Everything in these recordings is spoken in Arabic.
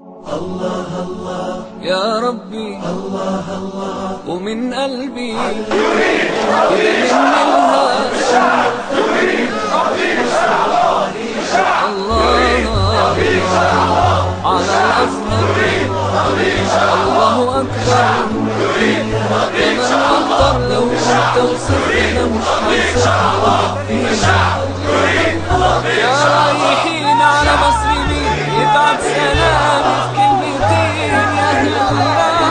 الله الله يا ربي الله الله ومن قلبي يريد ربي الله على الأزهر الله أكبر كمن أكبر لو كنت وصفنا مش هنصفنا يا رايحين على مسلمين يبعت سلامي في كلمتين يا أهل الله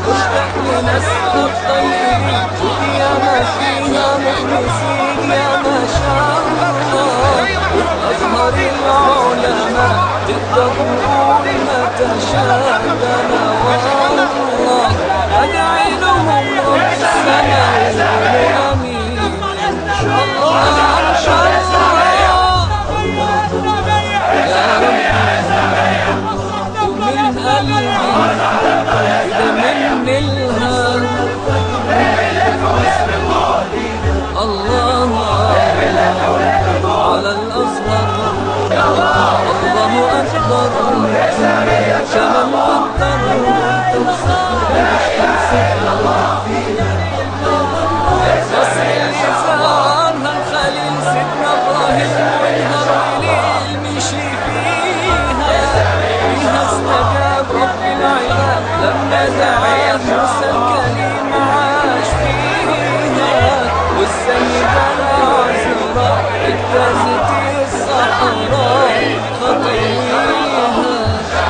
مشتاق لناسها الطيبين ويا ما فيها مخلصين يا ما شاء الله أزهر العلماء تقدر تقول ما تشاء والله أدعي لهم رب السماء ويقولوا آمين إن شاء الله إن شاء الله يا رب ومن قلبي إذا من الهام الله على الأزهر الله أكبر كمن قدر توصفنا مصر اللسان هالخليل سيدنا إبراهيم وانهار وليل مشي فيها استجاب رب العباد لما دعاه موسى الكليم عاش فيها والسيدة العذراء اجتازت الصحراء خطويها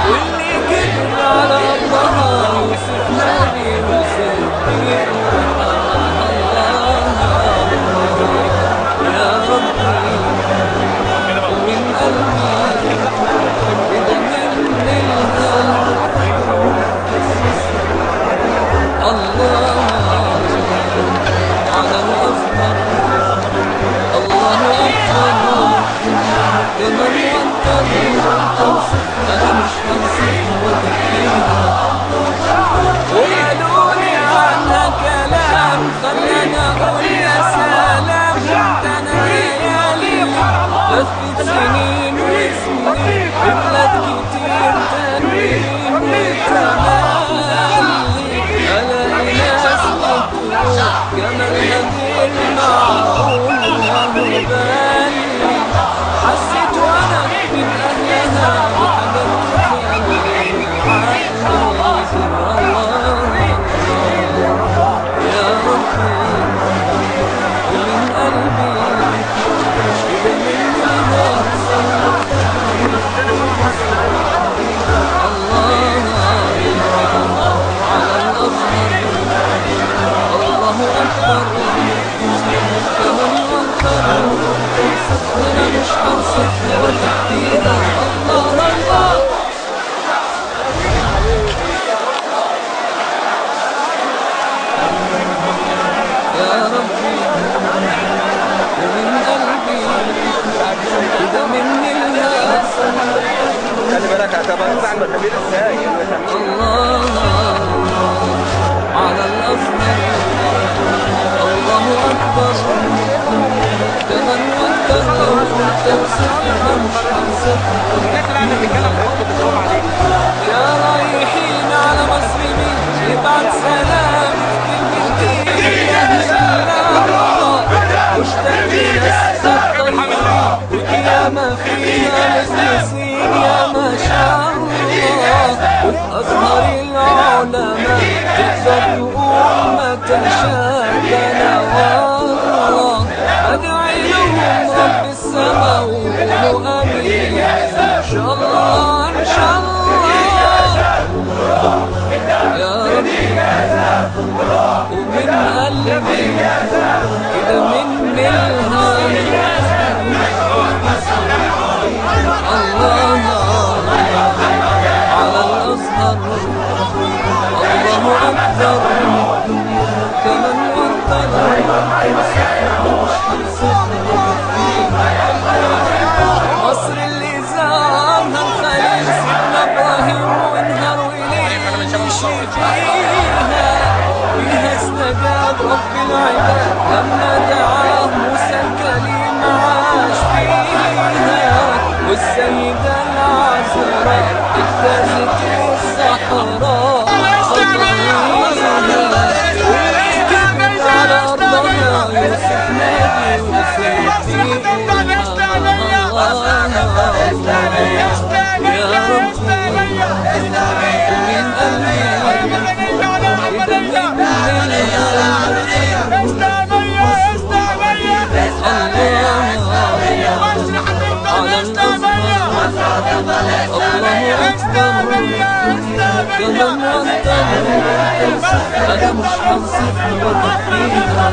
واللي كبر على ربها يوسف نبي وصديق يا ربي ومن قلبي إذا من الهام الله على الأزهر الله أكبر كمن وكر توصف أنا مش هنصف وتكفيها وقالوا لي عنها كلام خلاني أقول يا سلام كنت أنا ليالي لفت سنين وسنين في بلاد كتير تنوين وتملي ألاقي ناس مطلوب جمالها غير معقول وهو بالي حسيت وأنا من أهلها بحاجات تخلي عقلي سر الله يا ربي ومن قلبي إذا الله على الأزهر الله أكبر كمن وكر توصفنا مش هنصفنا وتحديدا الله الله يا ربي ومن قلبي إذا مني الهام خلي بالك هتبقى بعد ما تبين ازاي الله على الأزهر الله أكبر كمن وكر لو كنت وصفنا مش هنصفنا يا رايحين على مسلمين يبعت سلام في كلمتين يا أهل الله مشتاق لناسها الطيبين ويا ما فيها مخلصين يا ما شاء الله أزهر العلماء تقدر تقول ما تشاء والله أدعي لهم رب السماء ويقولوا آمين إن شاء الله إن شاء الله يا ربي ومن قلبي إذا من الهام الله على الأزهر الله أكبر كمن وكر مصر اللي زارها الخليل سيدنا إبراهيم وانهار وليل مشي فيها استجاب رب العباد لما دعاه موسى الكليم عاش فيها والسيدة العذراء اجتازت الصحراء خطويها وركبت على أرضها يوسف نادي وسيدي أنا مش هنصف وأكفيها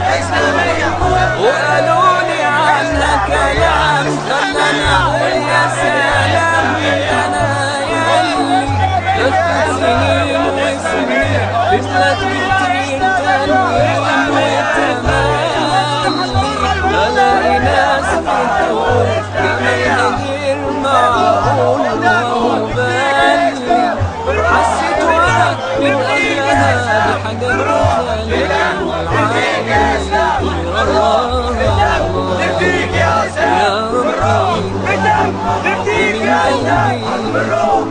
وقالوا لي عنها كلام خلاني أقول يا سلام أنا ياللي لفت سنين وسنين في بلاد كتير تنوين وتملي ألاقي ناس بتقول جمالها غير معقول وهو بالي حسيت وانا من اجلها بحاجة مخالفة نفديك يا سلام بالروح نفديك يا سلام بالروح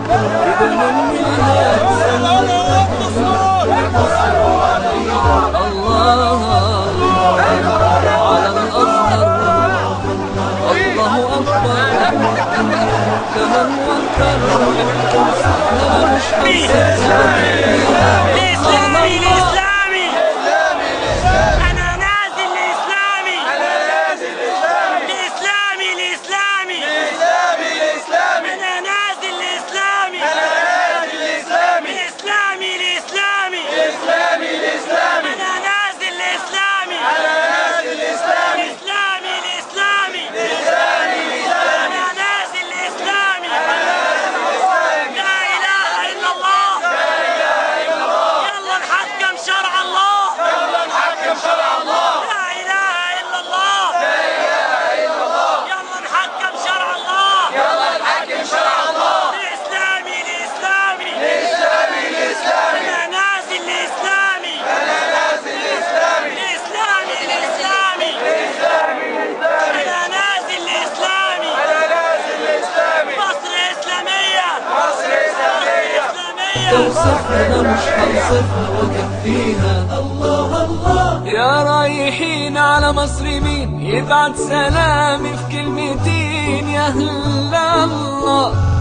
توصفنا مش هنصفها وكفيها. الله الله يا رايحين على مصر مين يبعت سلامي في كلمتين يا هلا الله.